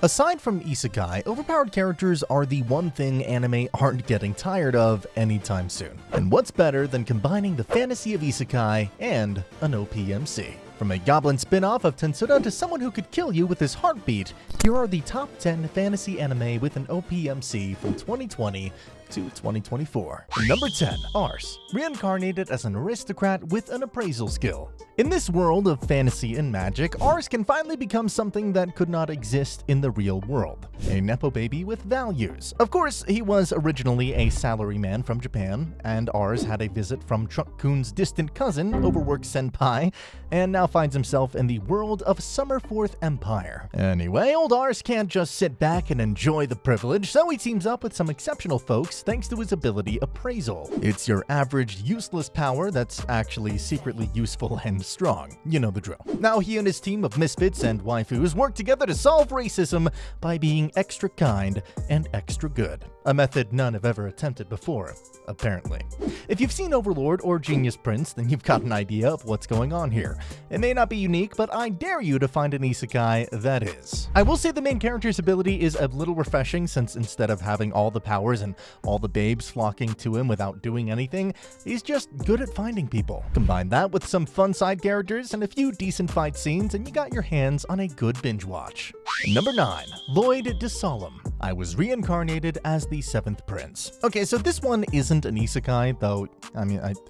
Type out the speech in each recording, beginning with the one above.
Aside from isekai, overpowered characters are the one thing anime aren't getting tired of anytime soon. And what's better than combining the fantasy of isekai and an OPMC? From a goblin spin-off of Tensura to someone who could kill you with his heartbeat, here are the top 10 fantasy anime with an OPMC from 2020 to 2024. Number 10, Ars, reincarnated as an aristocrat with an appraisal skill. In this world of fantasy and magic, Ars can finally become something that could not exist in the real world. A nepo baby with values. Of course, he was originally a salaryman from Japan, and Ars had a visit from Truck-kun's distant cousin, overworked senpai, and now finds himself in the world of Summerforth Empire. Anyway, old Ars can't just sit back and enjoy the privilege, so he teams up with some exceptional folks thanks to his ability Appraisal. It's your average useless power that's actually secretly useful and strong. You know the drill. Now he and his team of misfits and waifus work together to solve racism by being extra kind and extra good. A method none have ever attempted before, apparently. If you've seen Overlord or Genius Prince, then you've got an idea of what's going on here. It may not be unique, but I dare you to find an isekai that is. I will say the main character's ability is a little refreshing, since instead of having all the powers and all the babes flocking to him without doing anything, he's just good at finding people. Combine that with some fun side characters and a few decent fight scenes, and you got your hands on a good binge watch. Number 9, Lloyd D Solem. I was reincarnated as the 7th prince. Okay, so this one isn't an isekai, though,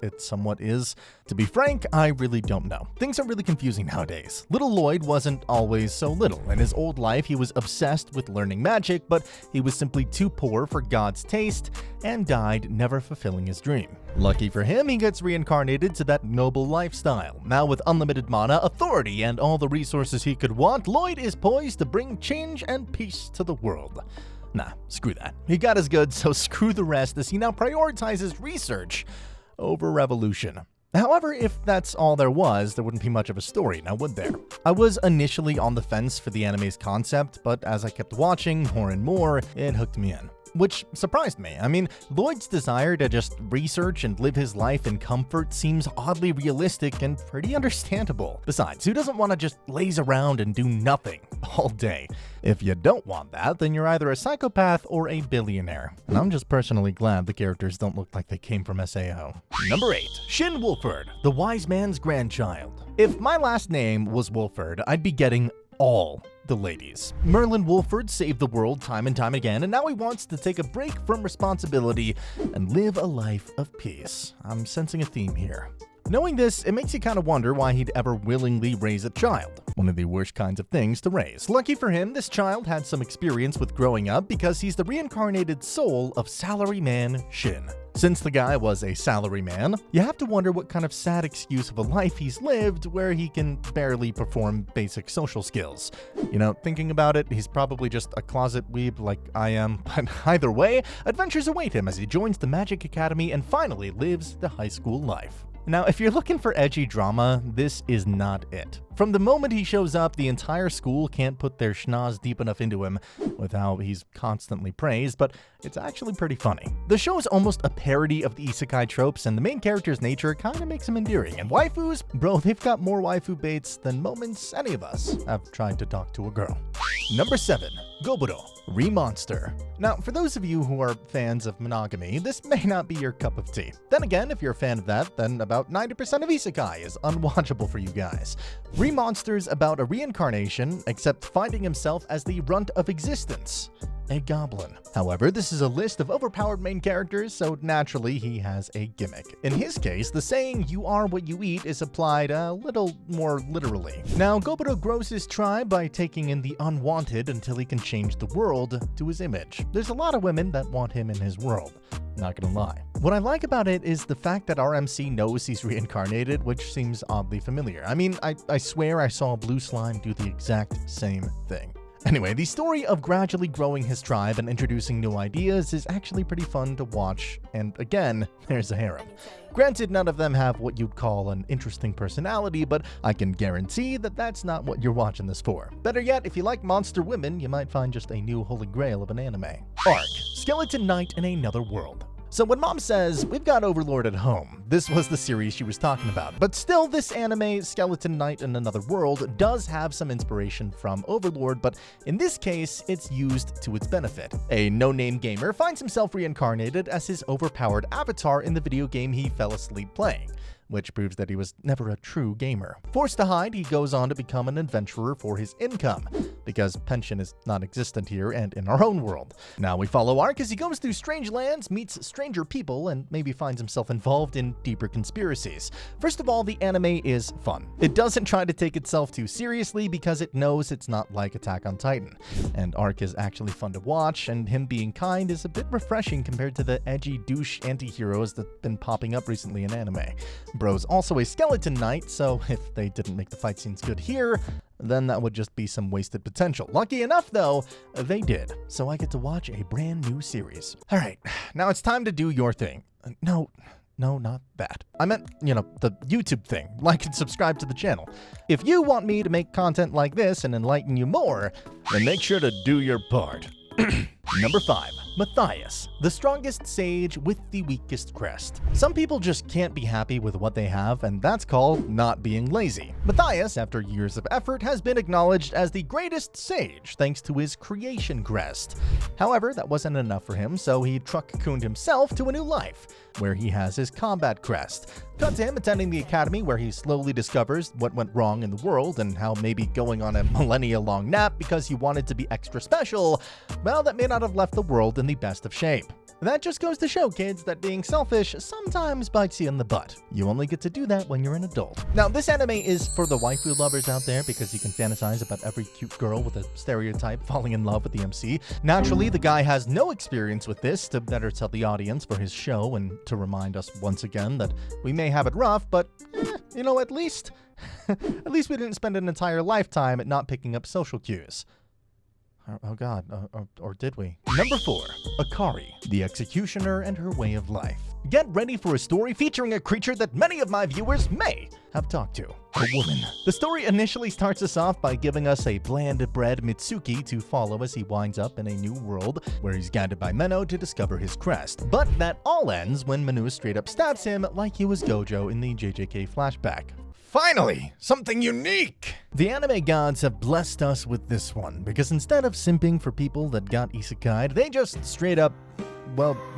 it somewhat is. To be frank, I really don't know. Things are really confusing nowadays. Little Lloyd wasn't always so little. In his old life, he was obsessed with learning magic, but he was simply too poor for God's taste and died never fulfilling his dream. Lucky for him, he gets reincarnated to that noble lifestyle. Now with unlimited mana, authority, and all the resources he could want, Lloyd is poised to bring change and peace to the world. Nah, screw that. He got his goods, so screw the rest, as he now prioritizes research over revolution. However, if that's all there was, there wouldn't be much of a story, now would there? I was initially on the fence for the anime's concept, but as I kept watching more and more, it hooked me in. Which surprised me. I mean, Lloyd's desire to just research and live his life in comfort seems oddly realistic and pretty understandable. Besides, who doesn't want to just laze around and do nothing all day? If you don't want that, then you're either a psychopath or a billionaire. And I'm just personally glad the characters don't look like they came from SAO. Number 8, Shin Wolford, the wise man's grandchild. If my last name was Wolford, I'd be getting all the ladies. Merlin Wolford saved the world time and time again, and now he wants to take a break from responsibility and live a life of peace. I'm sensing a theme here. Knowing this, it makes you kind of wonder why he'd ever willingly raise a child. One of the worst kinds of things to raise. Lucky for him, this child had some experience with growing up because he's the reincarnated soul of salaryman Shin. Since the guy was a salaryman, you have to wonder what kind of sad excuse of a life he's lived where he can barely perform basic social skills. You know, thinking about it, he's probably just a closet weeb like I am, but either way, adventures await him as he joins the Magic Academy and finally lives the high school life. Now, if you're looking for edgy drama, this is not it. From the moment he shows up, the entire school can't put their schnoz deep enough into him with how he's constantly praised, but it's actually pretty funny. The show is almost a parody of the isekai tropes, and the main character's nature kind of makes him endearing. And waifus? Bro, they've got more waifu baits than moments any of us have tried to talk to a girl. Number 7, Gobo Remonster. Now, for those of you who are fans of monogamy, this may not be your cup of tea. Then again, if you're a fan of that, then about 90% of isekai is unwatchable for you guys. Remonster's about a reincarnation, except finding himself as the runt of existence, a goblin. However, this is a list of overpowered main characters, so naturally he has a gimmick. In his case, the saying "you are what you eat" is applied a little more literally. Now, Gobo grows his tribe by taking in the unwanted until he can change the world to his image. There's a lot of women that want him in his world. Not gonna lie. What I like about it is the fact that our MC knows he's reincarnated, which seems oddly familiar. I mean, I swear I saw Blue Slime do the exact same thing. Anyway, the story of gradually growing his tribe and introducing new ideas is actually pretty fun to watch, and again, there's a harem. Granted, none of them have what you'd call an interesting personality, but I can guarantee that that's not what you're watching this for. Better yet, if you like monster women, you might find just a new holy grail of an anime. Arc, Skeleton Knight in Another World. So when Mom says, we've got Overlord at home, this was the series she was talking about. But still, this anime, Skeleton Knight in Another World, does have some inspiration from Overlord, but in this case, it's used to its benefit. A no-name gamer finds himself reincarnated as his overpowered avatar in the video game he fell asleep playing, which proves that he was never a true gamer. Forced to hide, he goes on to become an adventurer for his income, because pension is non-existent here and in our own world. Now we follow Ark as he goes through strange lands, meets stranger people, and maybe finds himself involved in deeper conspiracies. First of all, the anime is fun. It doesn't try to take itself too seriously because it knows it's not like Attack on Titan. And Ark is actually fun to watch, and him being kind is a bit refreshing compared to the edgy douche anti-heroes that've been popping up recently in anime. Bro's also a skeleton knight, so if they didn't make the fight scenes good here, then that would just be some wasted potential. Lucky enough, though, they did, so I get to watch a brand new series. All right, now it's time to do your thing. No, not that. I meant, the YouTube thing. Like and subscribe to the channel. If you want me to make content like this and enlighten you more, then make sure to do your part. Number 5. Matthias, the strongest sage with the weakest crest. Some people just can't be happy with what they have, and that's called not being lazy. Matthias, after years of effort, has been acknowledged as the greatest sage thanks to his creation crest. However, that wasn't enough for him, so he truck-cooned himself to a new life, where he has his combat crest. Cut to him attending the academy where he slowly discovers what went wrong in the world and how maybe going on a millennia-long nap because he wanted to be extra special, well, that may not have left the world in the best of shape. That just goes to show, kids, that being selfish sometimes bites you in the butt. You only get to do that when you're an adult. Now, this anime is for the waifu lovers out there because you can fantasize about every cute girl with a stereotype falling in love with the MC. Naturally, the guy has no experience with this to better tell the audience for his show and to remind us once again that we may have it rough, but, at least we didn't spend an entire lifetime at not picking up social cues. Oh god, or did we? Number 4. Aari, the executioner and her way of life. Get ready for a story featuring a creature that many of my viewers may have talked to. A woman. The story initially starts us off by giving us a bland-bred Mitsuki to follow as he winds up in a new world where he's guided by Menno to discover his crest. But that all ends when Manu straight up stabs him like he was Gojo in the JJK flashback. Finally, something unique! The anime gods have blessed us with this one, because instead of simping for people that got isekai'd, they just straight up,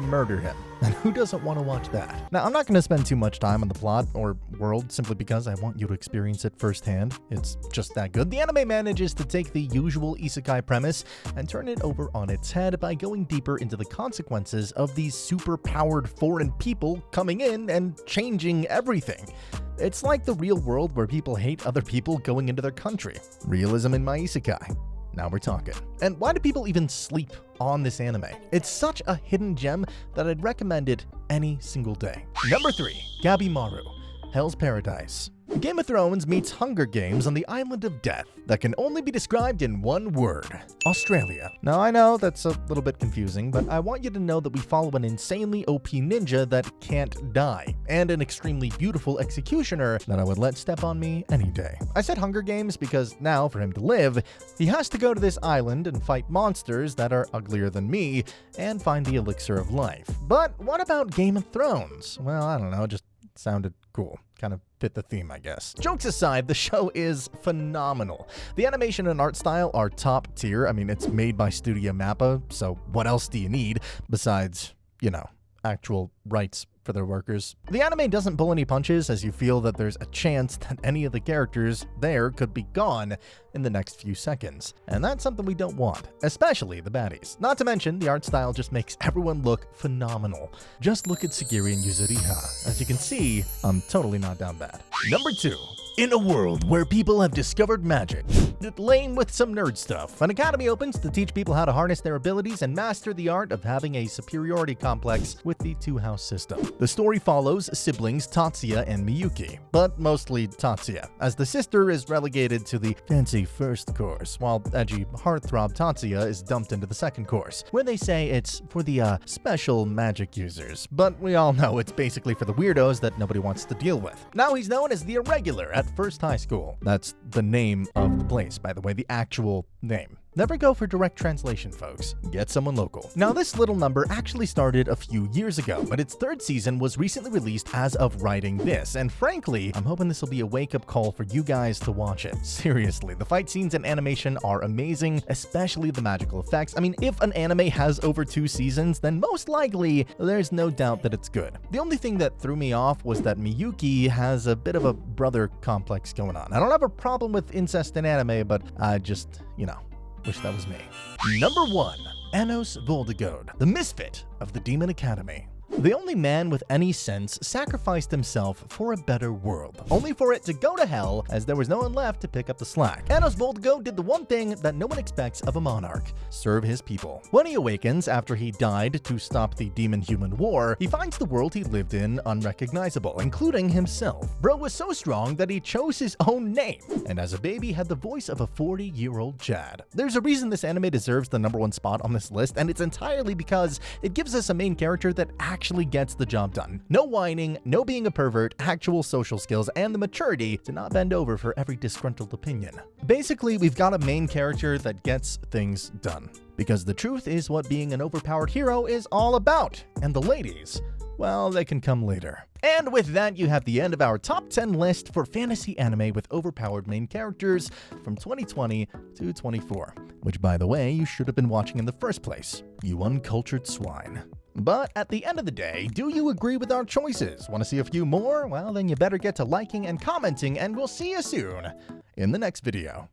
murder him. And who doesn't want to watch that? Now, I'm not going to spend too much time on the plot or world simply because I want you to experience it firsthand. It's just that good. The anime manages to take the usual isekai premise and turn it over on its head by going deeper into the consequences of these super-powered foreign people coming in and changing everything. It's like the real world where people hate other people going into their country. Realism in my isekai. Now we're talking. And why do people even sleep on this anime? It's such a hidden gem that I'd recommend it any single day. Number 3. Gabimaru, Hell's Paradise. Game of Thrones meets Hunger Games on the Island of Death that can only be described in one word: Australia. Now, I know that's a little bit confusing, but I want you to know that we follow an insanely OP ninja that can't die, and an extremely beautiful executioner that I would let step on me any day. I said Hunger Games because now, for him to live, he has to go to this island and fight monsters that are uglier than me, and find the elixir of life. But what about Game of Thrones? Well, I don't know, just sounded cool. Kind of fit the theme, I guess. Jokes aside, the show is phenomenal. The animation and art style are top tier. I mean, it's made by Studio Mappa, so what else do you need besides, actual rights for their workers? The anime doesn't pull any punches as you feel that there's a chance that any of the characters there could be gone in the next few seconds. And that's something we don't want, especially the baddies. Not to mention, the art style just makes everyone look phenomenal. Just look at Sagiri and Yuzuriha. As you can see, I'm totally not down bad. Number 2. In a world where people have discovered magic, lame with some nerd stuff, an academy opens to teach people how to harness their abilities and master the art of having a superiority complex with the two-house system. The story follows siblings Tatsuya and Miyuki, but mostly Tatsuya, as the sister is relegated to the fancy first course, while edgy heartthrob Tatsuya is dumped into the second course, where they say it's for the special magic users, but we all know it's basically for the weirdos that nobody wants to deal with. Now he's known as the Irregular at First High School. That's the name of the place, by the way, the actual name. Never go for direct translation, folks. Get someone local. Now, this little number actually started a few years ago, but its third season was recently released as of writing this, and frankly, I'm hoping this will be a wake-up call for you guys to watch it. Seriously, the fight scenes and animation are amazing, especially the magical effects. I mean, if an anime has over 2 seasons, then most likely, there's no doubt that it's good. The only thing that threw me off was that Miyuki has a bit of a brother complex going on. I don't have a problem with incest in anime, but I just, wish that was me. Number 1. Anos Voldegode, the misfit of the Demon Academy. The only man with any sense sacrificed himself for a better world, only for it to go to hell as there was no one left to pick up the slack. Anos Voldegode did the one thing that no one expects of a monarch: serve his people. When he awakens after he died to stop the demon-human war, he finds the world he lived in unrecognizable, including himself. Bro was so strong that he chose his own name, and as a baby had the voice of a 40-year-old Chad. There's a reason this anime deserves the #1 spot on this list, and it's entirely because it gives us a main character that actually gets the job done. No whining, no being a pervert, actual social skills, and the maturity to not bend over for every disgruntled opinion. Basically, we've got a main character that gets things done. Because the truth is what being an overpowered hero is all about, and the ladies, well, they can come later. And with that, you have the end of our top 10 list for fantasy anime with overpowered main characters from 2020 to 24, which, by the way, you should have been watching in the first place, you uncultured swine. But at the end of the day, do you agree with our choices? Want to see a few more? Well, then you better get to liking and commenting, and we'll see you soon in the next video.